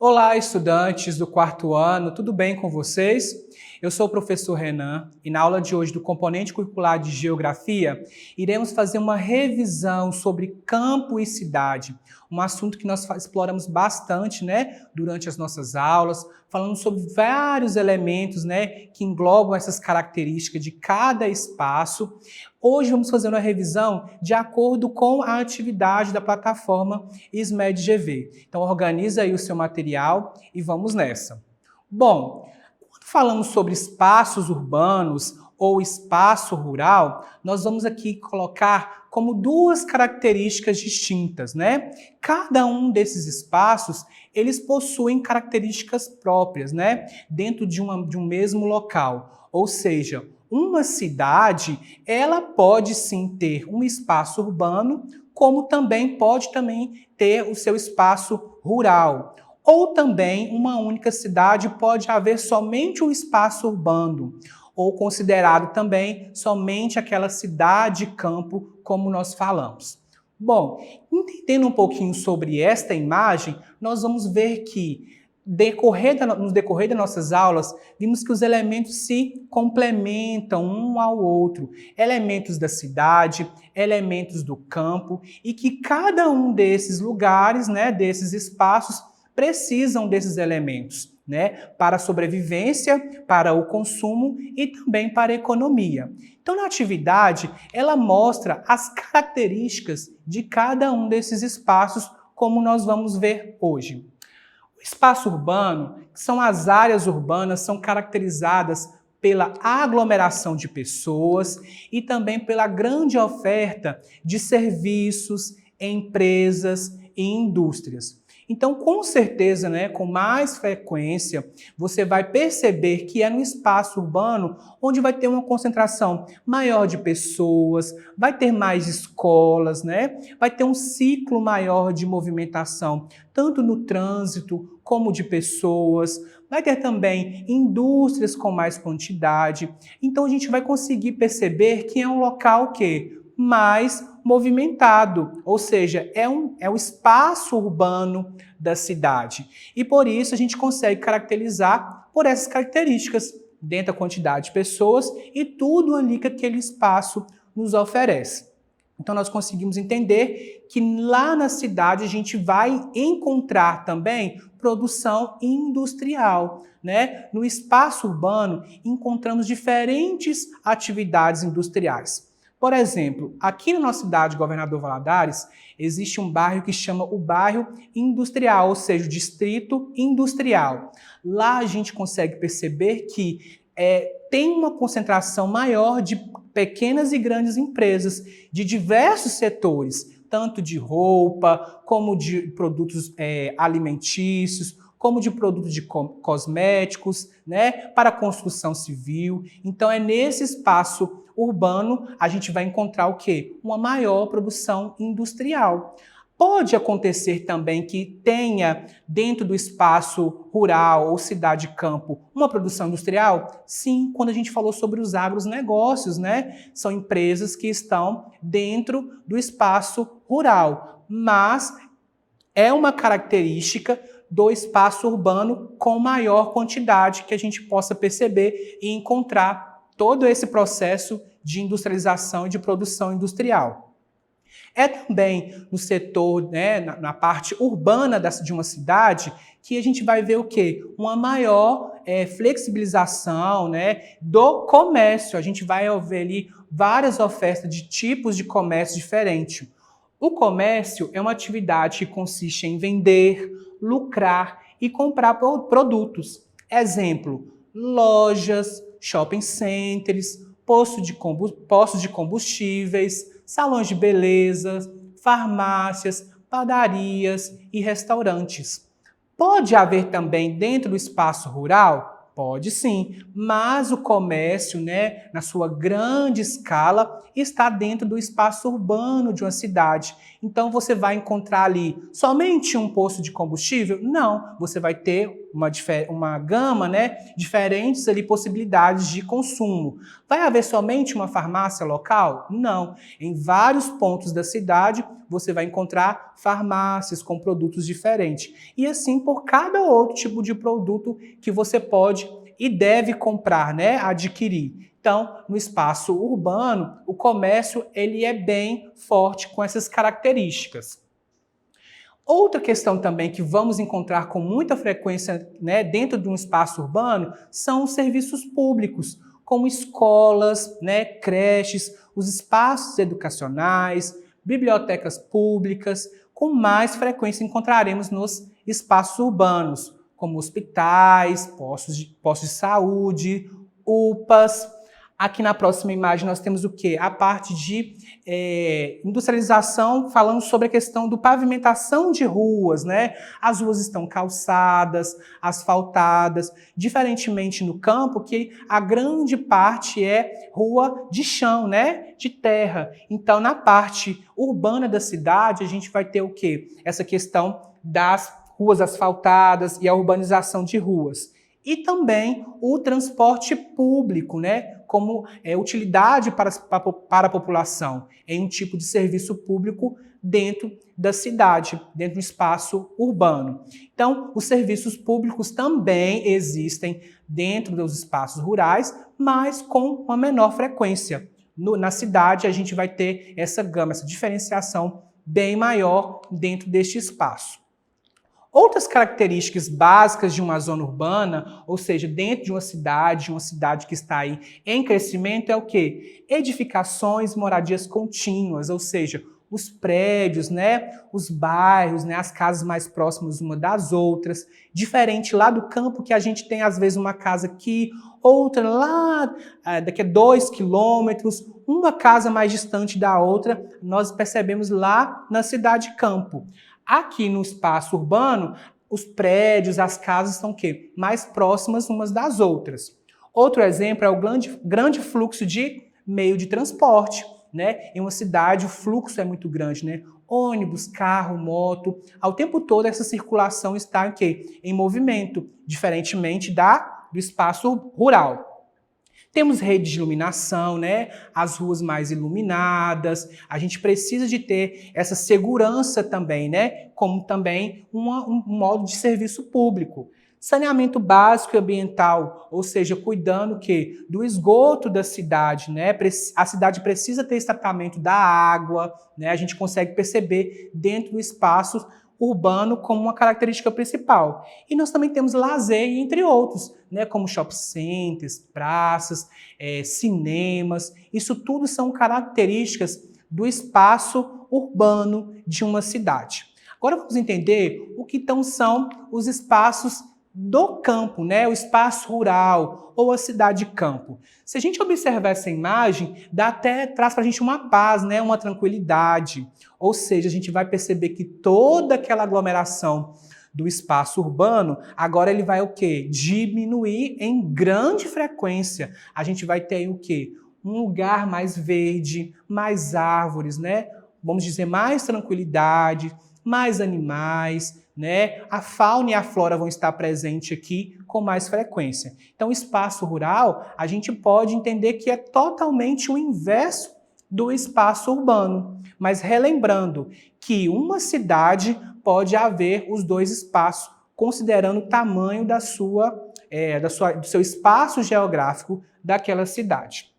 Olá, estudantes do quarto ano, tudo bem com vocês? Eu sou o professor Renan e na aula de hoje do componente curricular de Geografia, iremos fazer uma revisão sobre campo e cidade, um assunto que nós exploramos bastante, durante as nossas aulas, falando sobre vários elementos, que englobam essas características de cada espaço. Hoje vamos fazer uma revisão de acordo com a atividade da plataforma SMED-GV. Então organiza aí o seu material e vamos nessa. Bom, quando falamos sobre espaços urbanos ou espaço rural, nós vamos aqui colocar como duas características distintas, Cada um desses espaços, eles possuem características próprias, Dentro de um mesmo local. Ou seja, uma cidade, ela pode sim ter um espaço urbano, como também pode ter o seu espaço rural. Ou também uma única cidade pode haver somente um espaço urbano, ou considerado também somente aquela cidade-campo, como nós falamos. Bom, entendendo um pouquinho sobre esta imagem, nós vamos ver que no decorrer das nossas aulas, vimos que os elementos se complementam um ao outro. Elementos da cidade, elementos do campo, e que cada um desses lugares, desses espaços, precisam desses elementos, para a sobrevivência, para o consumo e também para a economia. Então, na atividade, ela mostra as características de cada um desses espaços, como nós vamos ver hoje. O espaço urbano, que são as áreas urbanas, são caracterizadas pela aglomeração de pessoas e também pela grande oferta de serviços, empresas e indústrias. Então, com certeza, com mais frequência, você vai perceber que é no espaço urbano onde vai ter uma concentração maior de pessoas, vai ter mais escolas, vai ter um ciclo maior de movimentação, tanto no trânsito como de pessoas, vai ter também indústrias com mais quantidade. Então, a gente vai conseguir perceber que é um local mais movimentado, ou seja, é o espaço urbano da cidade. E por isso a gente consegue caracterizar por essas características, dentro da quantidade de pessoas e tudo ali que aquele espaço nos oferece. Então nós conseguimos entender que lá na cidade a gente vai encontrar também produção industrial, No espaço urbano encontramos diferentes atividades industriais. Por exemplo, aqui na nossa cidade, Governador Valadares, existe um bairro que chama o bairro industrial, ou seja, o distrito industrial. Lá a gente consegue perceber que tem uma concentração maior de pequenas e grandes empresas de diversos setores, tanto de roupa, como de produtos alimentícios, como de produtos de cosméticos, para construção civil. Então é nesse espaço urbano a gente vai encontrar o quê? Uma maior produção industrial. Pode acontecer também que tenha dentro do espaço rural ou cidade-campo uma produção industrial? Sim, quando a gente falou sobre os agronegócios, São empresas que estão dentro do espaço rural, mas é uma característica do espaço urbano com maior quantidade que a gente possa perceber e encontrar todo esse processo de industrialização e de produção industrial. É também no setor, na parte urbana de uma cidade, que a gente vai ver o quê? Uma maior flexibilização, do comércio. A gente vai ver ali várias ofertas de tipos de comércio diferentes. O comércio é uma atividade que consiste em vender, lucrar e comprar produtos. Exemplo, lojas, shopping centers, postos de combustíveis, salões de beleza, farmácias, padarias e restaurantes. Pode haver também dentro do espaço rural? Pode sim, mas o comércio, na sua grande escala, está dentro do espaço urbano de uma cidade. Então você vai encontrar ali somente um posto de combustível? Não, você vai ter uma gama, né, diferentes ali possibilidades de consumo. Vai haver somente uma farmácia local? Não. Em vários pontos da cidade você vai encontrar farmácias com produtos diferentes. E assim por cada outro tipo de produto que você pode e deve comprar, né, adquirir. Então, no espaço urbano, o comércio ele é bem forte com essas características. Outra questão também que vamos encontrar com muita frequência, né, dentro de um espaço urbano são os serviços públicos, como escolas, né, creches, os espaços educacionais, bibliotecas públicas. Com mais frequência encontraremos nos espaços urbanos, como hospitais, postos de saúde, UPAs. Aqui na próxima imagem nós temos o quê? A parte de industrialização, falando sobre a questão do pavimentação de ruas, né? As ruas estão calçadas, asfaltadas, diferentemente no campo, que a grande parte é rua de chão, né? De terra. Então, na parte urbana da cidade, a gente vai ter o quê? Essa questão das ruas asfaltadas e a urbanização de ruas. E também o transporte público, né, como utilidade para a população, em um tipo de serviço público dentro da cidade, dentro do espaço urbano. Então, os serviços públicos também existem dentro dos espaços rurais, mas com uma menor frequência. Na cidade, a gente vai ter essa gama, essa diferenciação bem maior dentro deste espaço. Outras características básicas de uma zona urbana, ou seja, dentro de uma cidade que está aí em crescimento, é o quê? Edificações, moradias contínuas, ou seja, os prédios, né, os bairros, né, as casas mais próximas uma das outras. Diferente lá do campo, que a gente tem às vezes uma casa aqui, outra lá, daqui a 2 quilômetros, uma casa mais distante da outra, nós percebemos lá na cidade-campo. Aqui no espaço urbano, os prédios, as casas são o quê? Mais próximas umas das outras. Outro exemplo é o grande fluxo de meio de transporte, né? Em uma cidade o fluxo é muito grande, né? Ônibus, carro, moto, ao tempo todo essa circulação está em quê? Em movimento, diferentemente do espaço rural. Temos redes de iluminação, né? As ruas mais iluminadas. A gente precisa de ter essa segurança também, né? Como também um modo de serviço público. Saneamento básico e ambiental, ou seja, cuidando do esgoto da cidade, né? A cidade precisa ter esse tratamento da água, né? A gente consegue perceber dentro do espaço urbano como uma característica principal. E nós também temos lazer, entre outros, né, como shopping centers, praças, cinemas. Isso tudo são características do espaço urbano de uma cidade. Agora vamos entender o que então são os espaços do campo, né? O espaço rural ou a cidade-campo. Se a gente observar essa imagem, traz para a gente uma paz, né? Uma tranquilidade. Ou seja, a gente vai perceber que toda aquela aglomeração do espaço urbano, agora ele vai o quê? Diminuir em grande frequência. A gente vai ter o quê? Um lugar mais verde, mais árvores, né? Vamos dizer, mais tranquilidade, mais animais, né? A fauna e a flora vão estar presentes aqui com mais frequência. Então, o espaço rural, a gente pode entender que é totalmente o inverso do espaço urbano. Mas relembrando que uma cidade pode haver os dois espaços, considerando o tamanho do seu espaço geográfico daquela cidade.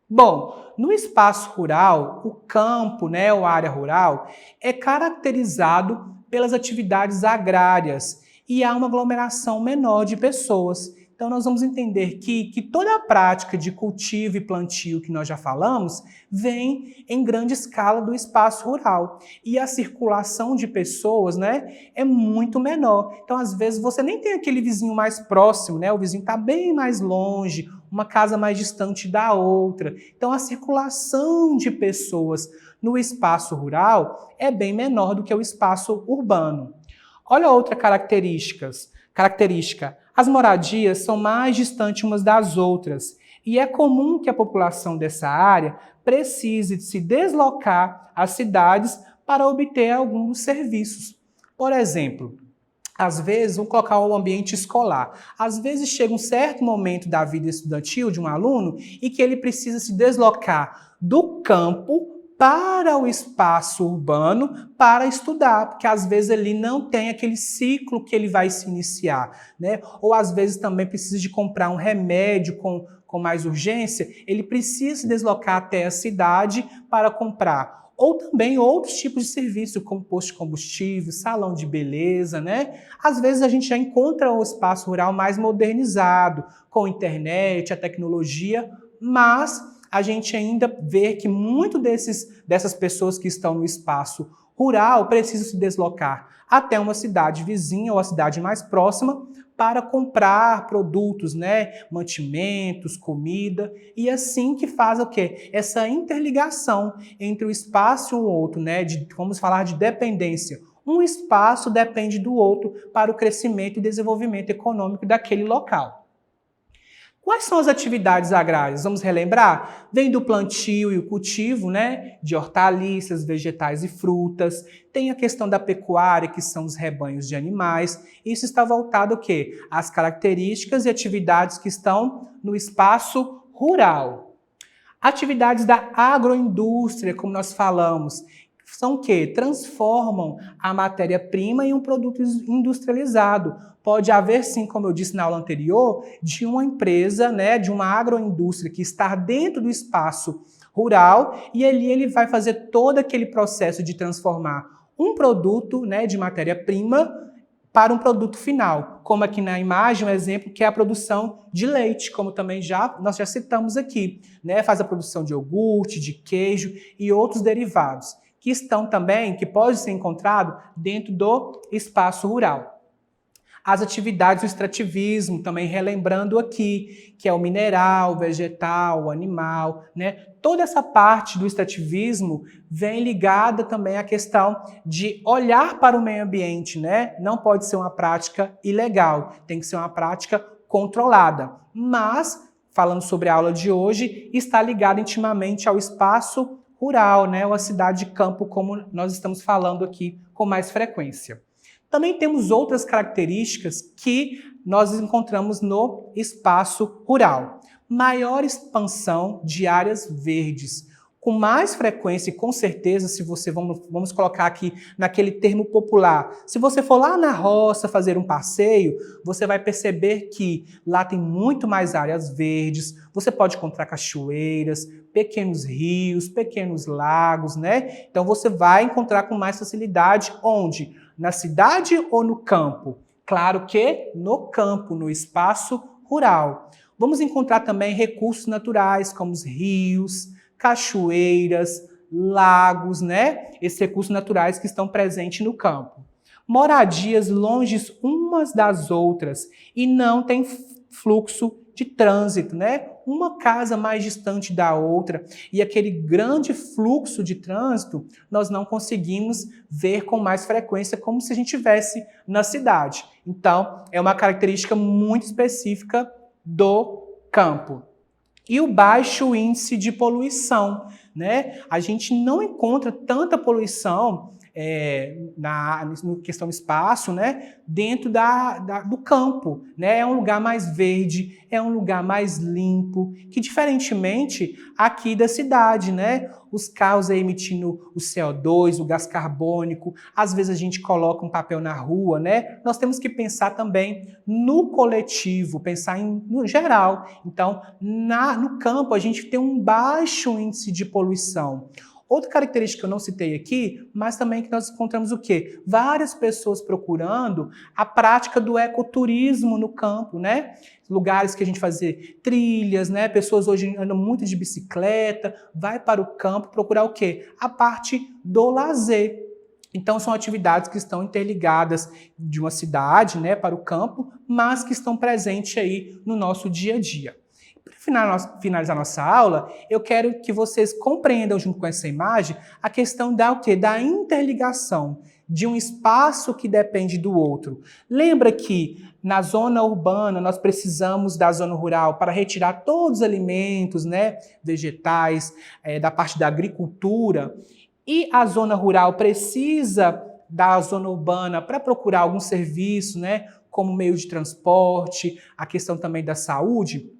Bom, no espaço rural, o campo, né, ou área rural, é caracterizado pelas atividades agrárias e há uma aglomeração menor de pessoas. Então, nós vamos entender que toda a prática de cultivo e plantio que nós já falamos vem em grande escala do espaço rural. E a circulação de pessoas, né, é muito menor. Então, às vezes, você nem tem aquele vizinho mais próximo, né? O vizinho está bem mais longe, uma casa mais distante da outra. Então, a circulação de pessoas no espaço rural é bem menor do que o espaço urbano. Olha outra característica. As moradias são mais distantes umas das outras e é comum que a população dessa área precise se deslocar às cidades para obter alguns serviços. Por exemplo, às vezes, vamos colocar o ambiente escolar. Às vezes chega um certo momento da vida estudantil de um aluno e que ele precisa se deslocar do campo para o espaço urbano para estudar, porque às vezes ele não tem aquele ciclo que ele vai se iniciar, né? Ou às vezes também precisa de comprar um remédio com mais urgência, ele precisa se deslocar até a cidade para comprar. Ou também outros tipos de serviço, como posto de combustível, salão de beleza, né? Às vezes a gente já encontra o espaço rural mais modernizado, com internet, a tecnologia, mas a gente ainda vê que muito dessas pessoas que estão no espaço rural precisam se deslocar até uma cidade vizinha ou a cidade mais próxima para comprar produtos, né, mantimentos, comida, e assim que faz o quê? Essa interligação entre o espaço e o outro, né, vamos falar de dependência. Um espaço depende do outro para o crescimento e desenvolvimento econômico daquele local. Quais são as atividades agrárias? Vamos relembrar? Vem do plantio e o cultivo, né, de hortaliças, vegetais e frutas. Tem a questão da pecuária, que são os rebanhos de animais. Isso está voltado ao quê? Às características e atividades que estão no espaço rural. Atividades da agroindústria, como nós falamos, são o quê? Transformam a matéria-prima em um produto industrializado. Pode haver, sim, como eu disse na aula anterior, de uma empresa, né, de uma agroindústria que está dentro do espaço rural e ali ele vai fazer todo aquele processo de transformar um produto, né, de matéria-prima para um produto final, como aqui na imagem, um exemplo que é a produção de leite, como também nós já citamos aqui, né, faz a produção de iogurte, de queijo e outros derivados, que estão também, que pode ser encontrado dentro do espaço rural. As atividades do extrativismo, também relembrando aqui, que é o mineral, o vegetal, o animal, né? Toda essa parte do extrativismo vem ligada também à questão de olhar para o meio ambiente, né? Não pode ser uma prática ilegal, tem que ser uma prática controlada. Mas, falando sobre a aula de hoje, está ligada intimamente ao espaço rural, né? Ou a cidade de campo, como nós estamos falando aqui com mais frequência. Também temos outras características que nós encontramos no espaço rural. Maior expansão de áreas verdes. Com mais frequência e com certeza, se você, vamos colocar aqui naquele termo popular, se você for lá na roça fazer um passeio, você vai perceber que lá tem muito mais áreas verdes, você pode encontrar cachoeiras, pequenos rios, pequenos lagos, né? Então você vai encontrar com mais facilidade onde? Na cidade ou no campo? Claro que no campo, no espaço rural. Vamos encontrar também recursos naturais, como os rios, cachoeiras, lagos, né? Esses recursos naturais que estão presentes no campo. Moradias longe umas das outras e não tem fluxo de trânsito, né? Uma casa mais distante da outra e aquele grande fluxo de trânsito nós não conseguimos ver com mais frequência como se a gente estivesse na cidade. Então, é uma característica muito específica do campo. E o baixo índice de poluição, né? A gente não encontra tanta poluição na questão do espaço, né, dentro do campo, né? É um lugar mais verde, é um lugar mais limpo, que diferentemente aqui da cidade, né? Os carros aí emitindo o CO2, o gás carbônico, às vezes a gente coloca um papel na rua, né? Nós temos que pensar também no coletivo, pensar no geral. Então, no campo a gente tem um baixo índice de poluição. Outra característica que eu não citei aqui, mas também que nós encontramos o quê? Várias pessoas procurando a prática do ecoturismo no campo, né? Lugares que a gente fazer trilhas, né? Pessoas hoje andam muito de bicicleta, vai para o campo procurar o quê? A parte do lazer. Então, são atividades que estão interligadas de uma cidade, né, para o campo, mas que estão presentes aí no nosso dia a dia. Para finalizar nossa aula, eu quero que vocês compreendam junto com essa imagem a questão da o quê? Da interligação de um espaço que depende do outro. Lembra que na zona urbana nós precisamos da zona rural para retirar todos os alimentos, né, vegetais, da parte da agricultura, e a zona rural precisa da zona urbana para procurar algum serviço, né, como meio de transporte, a questão também da saúde.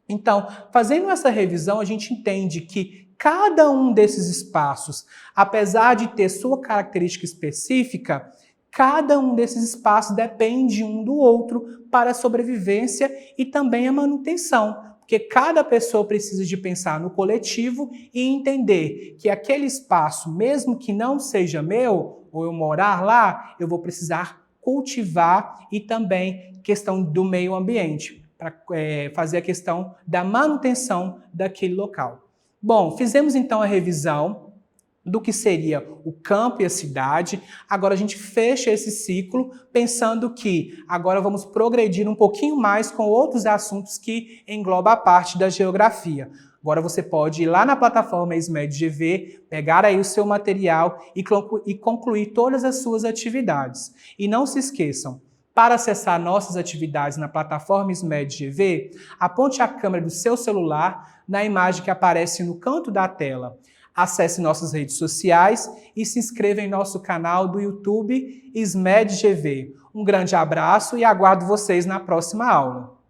Então, fazendo essa revisão, a gente entende que cada um desses espaços, apesar de ter sua característica específica, cada um desses espaços depende um do outro para a sobrevivência e também a manutenção. Porque cada pessoa precisa de pensar no coletivo e entender que aquele espaço, mesmo que não seja meu, ou eu morar lá, eu vou precisar cultivar e também questão do meio ambiente, para fazer a questão da manutenção daquele local. Bom, fizemos então a revisão do que seria o campo e a cidade. Agora a gente fecha esse ciclo pensando que agora vamos progredir um pouquinho mais com outros assuntos que englobam a parte da geografia. Agora você pode ir lá na plataforma SMED-GV, pegar aí o seu material e concluir todas as suas atividades. E não se esqueçam, para acessar nossas atividades na plataforma SMED-GV, aponte a câmera do seu celular na imagem que aparece no canto da tela. Acesse nossas redes sociais e se inscreva em nosso canal do YouTube SMED-GV. Um grande abraço e aguardo vocês na próxima aula.